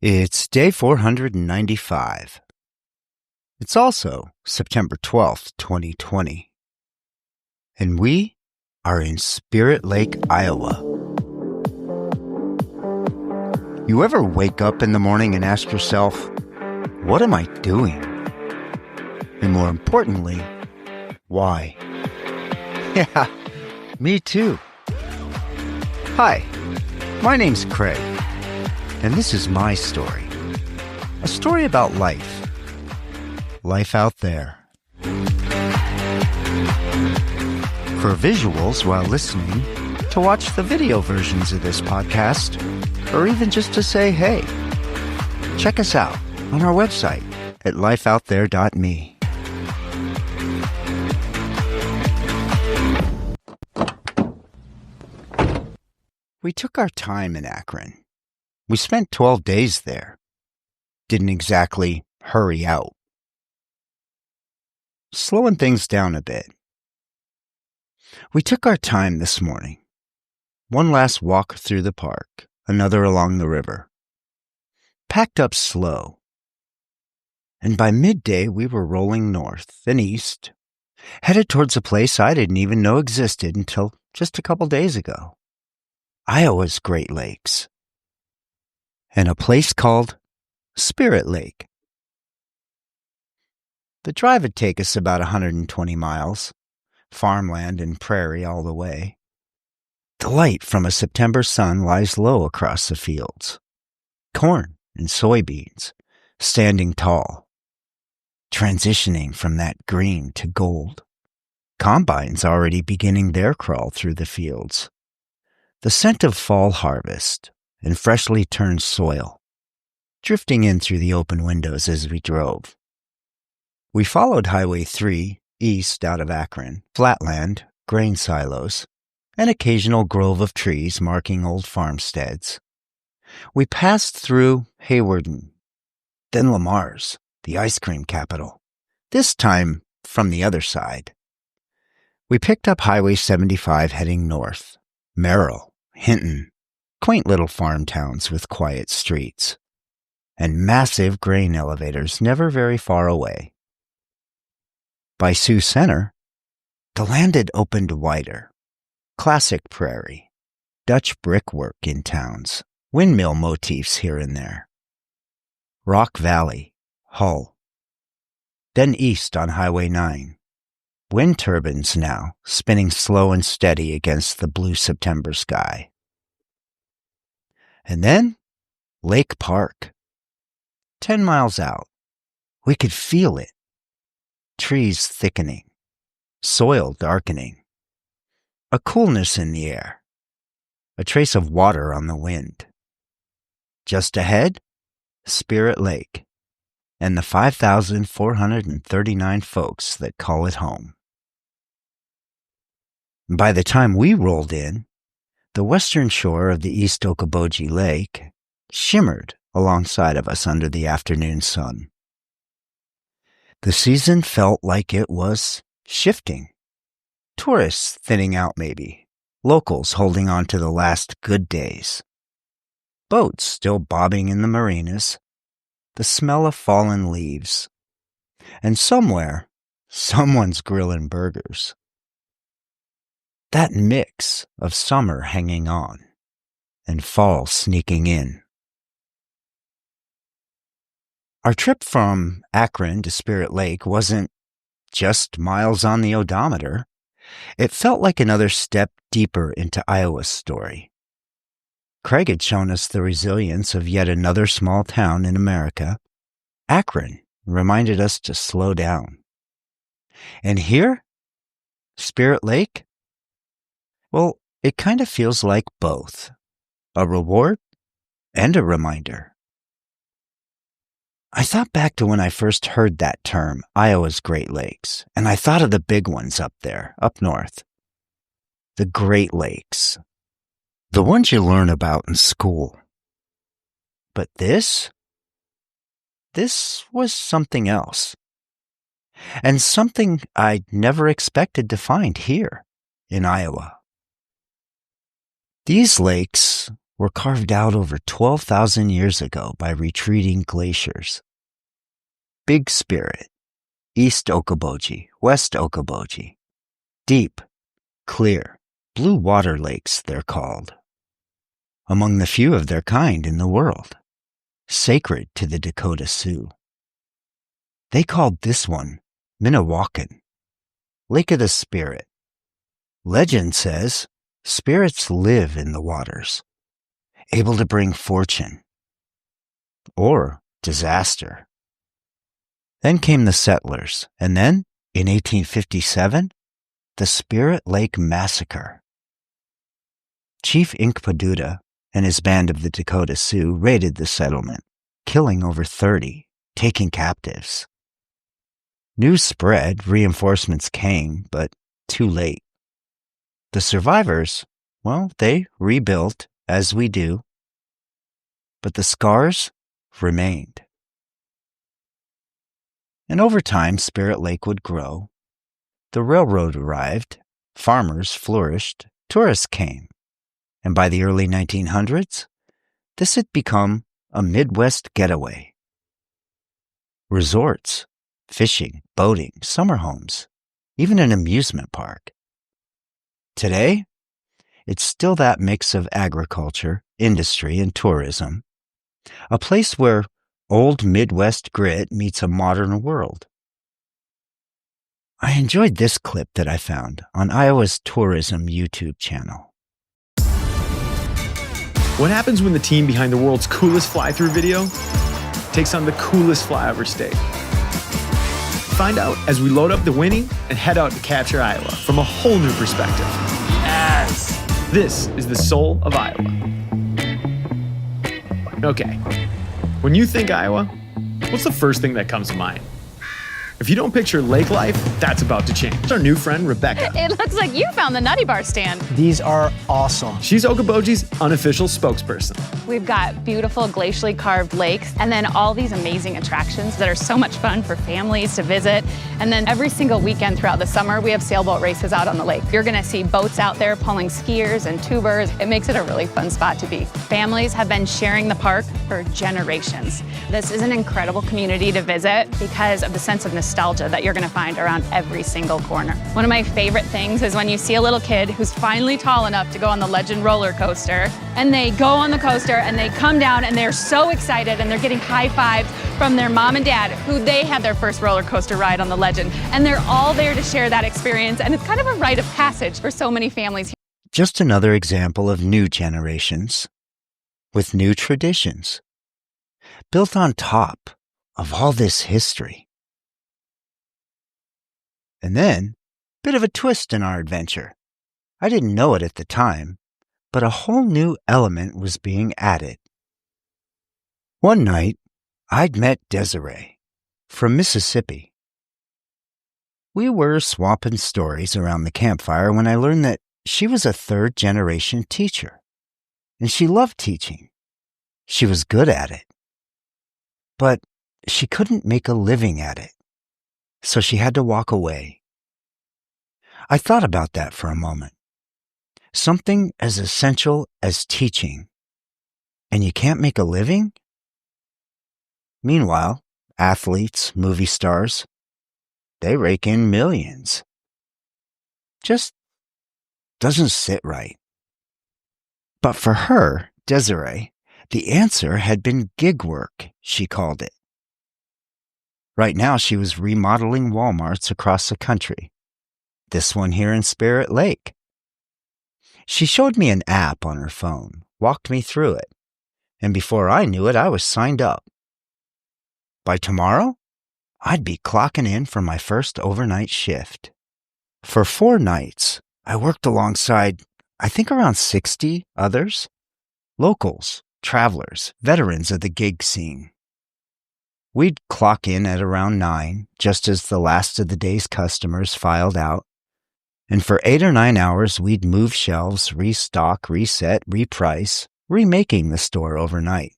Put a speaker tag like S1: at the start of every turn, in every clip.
S1: It's day 495. It's also September 12th, 2020. And we are in Spirit Lake, Iowa. You ever wake up in the morning and ask yourself, what am I doing? And more importantly, why? Yeah, me too. Hi, my name's Craig. And this is my story. A story about life. Life out there. For visuals while listening, to watch the video versions of this podcast, or even just to say hey, check us out on our website at lifeoutthere.me. We took our time in Akron. We spent 12 days there. Didn't exactly hurry out. Slowing things down a bit. We took our time this morning. One last walk through the park, another along the river. Packed up slow. And by midday we were rolling north and east, headed towards a place I didn't even know existed until just a couple days ago. Iowa's Great Lakes. And a place called Spirit Lake. The drive would take us about 120 miles, farmland and prairie all the way. The light from a September sun lies low across the fields. Corn and soybeans standing tall, transitioning from that green to gold. Combines already beginning their crawl through the fields. The scent of fall harvest and freshly turned soil, drifting in through the open windows as we drove. We followed Highway 3 east out of Akron, flatland, grain silos, an occasional grove of trees marking old farmsteads. We passed through Haywarden, then Lamar's, the ice cream capital, this time from the other side. We picked up Highway 75 heading north, Merrill, Hinton, quaint little farm towns with quiet streets, and massive grain elevators never very far away. By Sioux Center, the land had opened wider. Classic prairie, Dutch brickwork in towns, windmill motifs here and there. Rock Valley, Hull. Then east on Highway 9. Wind turbines now, spinning slow and steady against the blue September sky. And then, Lake Park. 10 miles out. We could feel it. Trees thickening. Soil darkening. A coolness in the air. A trace of water on the wind. Just ahead, Spirit Lake. And the 5,439 folks that call it home. By the time we rolled in, the western shore of the East Okoboji Lake shimmered alongside of us under the afternoon sun. The season felt like it was shifting. Tourists thinning out maybe, locals holding on to the last good days. Boats still bobbing in the marinas, the smell of fallen leaves, and somewhere, someone's grilling burgers. That mix of summer hanging on and fall sneaking in. Our trip from Akron to Spirit Lake wasn't just miles on the odometer. It felt like another step deeper into Iowa's story. Craig had shown us the resilience of yet another small town in America. Akron reminded us to slow down. And here, Spirit Lake? Well, it kind of feels like both. A reward and a reminder. I thought back to when I first heard that term, Iowa's Great Lakes, and I thought of the big ones up there, up north. The Great Lakes. The ones you learn about in school. But this was something else. And something I'd never expected to find here in Iowa. These lakes were carved out over 12,000 years ago by retreating glaciers. Big Spirit, East Okoboji, West Okoboji. Deep, clear, blue water lakes, they're called. Among the few of their kind in the world. Sacred to the Dakota Sioux. They called this one Minnewakan, Lake of the Spirit. Legend says spirits live in the waters, able to bring fortune or disaster. Then came the settlers, and then, in 1857, the Spirit Lake Massacre. Chief Inkpaduta and his band of the Dakota Sioux raided the settlement, killing over 30, taking captives. News spread, reinforcements came, but too late. The survivors, well, they rebuilt, as we do, but the scars remained. And over time, Spirit Lake would grow. The railroad arrived, farmers flourished, tourists came. And by the early 1900s, this had become a Midwest getaway. Resorts, fishing, boating, summer homes, even an amusement park. Today, it's still that mix of agriculture, industry, and tourism, a place where old Midwest grit meets a modern world. I enjoyed this clip that I found on Iowa's tourism YouTube channel.
S2: What happens when the team behind the world's coolest fly-through video takes on the coolest flyover state? Find out as we load up the Winnie and head out to capture Iowa from a whole new perspective. Yes! This is the soul of Iowa. Okay, when you think Iowa, what's the first thing that comes to mind? If you don't picture lake life, that's about to change. It's our new friend, Rebecca.
S3: It looks like you found the Nutty Bar stand.
S4: These are awesome.
S2: She's Okoboji's unofficial spokesperson.
S3: We've got beautiful glacially carved lakes and then all these amazing attractions that are so much fun for families to visit. And then every single weekend throughout the summer, we have sailboat races out on the lake. You're gonna see boats out there pulling skiers and tubers. It makes it a really fun spot to be. Families have been sharing the park for generations. This is an incredible community to visit because of the sense of nostalgia that you're gonna find around every single corner. One of my favorite things is when you see a little kid who's finally tall enough to go on the Legend roller coaster, and they go on the coaster and they come down and they're so excited and they're getting high fives from their mom and dad who they had their first roller coaster ride on the Legend. And they're all there to share that experience, and it's kind of a rite of passage for so many families.
S1: Just another example of new generations with new traditions built on top of all this history. And then, bit of a twist in our adventure. I didn't know it at the time, but a whole new element was being added. One night, I'd met Desiree from Mississippi. We were swapping stories around the campfire when I learned that she was a third-generation teacher, and she loved teaching. She was good at it, but she couldn't make a living at it, so she had to walk away. I thought about that for a moment. Something as essential as teaching, and you can't make a living? Meanwhile, athletes, movie stars, they rake in millions. Just doesn't sit right. But for her, Desiree, the answer had been gig work, she called it. Right now, she was remodeling Walmarts across the country. This one here in Spirit Lake. She showed me an app on her phone, walked me through it, and before I knew it, I was signed up. By tomorrow, I'd be clocking in for my first overnight shift. For 4 nights, I worked alongside, I think around 60 others, locals, travelers, veterans of the gig scene. We'd clock in at around 9, just as the last of the day's customers filed out. And for 8 or 9 hours, we'd move shelves, restock, reset, reprice, remaking the store overnight,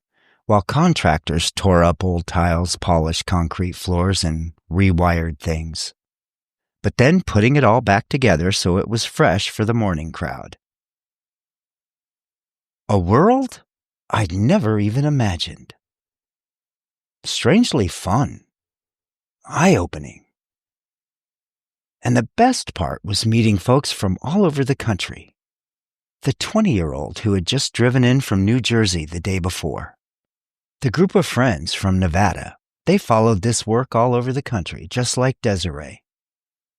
S1: while contractors tore up old tiles, polished concrete floors, and rewired things. But then putting it all back together so it was fresh for the morning crowd. A world I'd never even imagined. Strangely fun. Eye-opening. And the best part was meeting folks from all over the country. The 20-year-old who had just driven in from New Jersey the day before. The group of friends from Nevada. They followed this work all over the country, just like Desiree.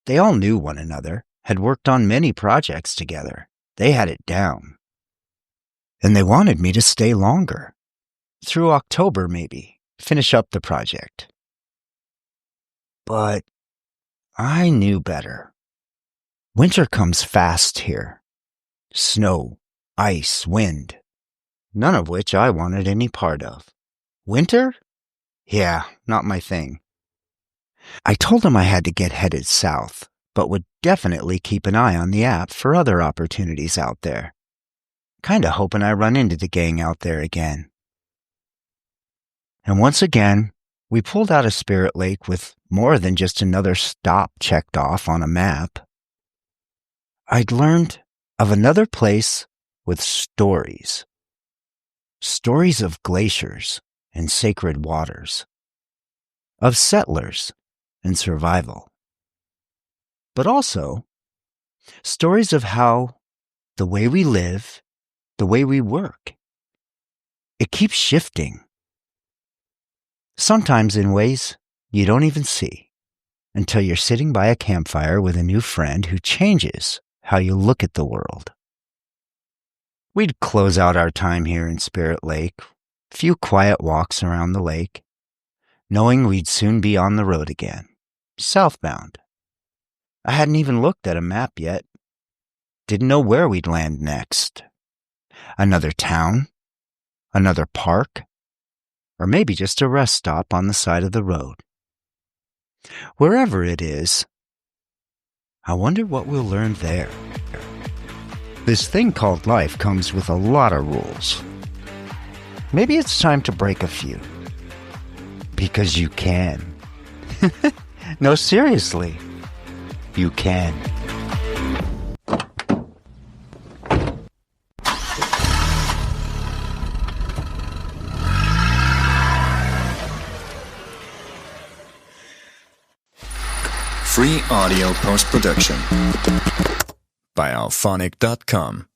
S1: They all knew one another, had worked on many projects together. They had it down. And they wanted me to stay longer. Through October, maybe. Finish up the project. But I knew better. Winter comes fast here. Snow, ice, wind. None of which I wanted any part of. Winter? Yeah, not my thing. I told him I had to get headed south, but would definitely keep an eye on the app for other opportunities out there. Kinda hoping I run into the gang out there again. And once again, we pulled out of Spirit Lake with more than just another stop checked off on a map. I'd learned of another place with stories. Stories of glaciers and sacred waters. Of settlers and survival. But also, stories of how the way we live, the way we work, it keeps shifting. Sometimes in ways you don't even see until you're sitting by a campfire with a new friend who changes how you look at the world. We'd close out our time here in Spirit Lake, a few quiet walks around the lake, knowing we'd soon be on the road again, southbound. I hadn't even looked at a map yet. Didn't know where we'd land next. Another town? Another park? Or maybe just a rest stop on the side of the road. Wherever it is, I wonder what we'll learn there. This thing called life comes with a lot of rules. Maybe it's time to break a few. Because you can. No, seriously. You can.
S4: Free audio post-production by alphonic.com.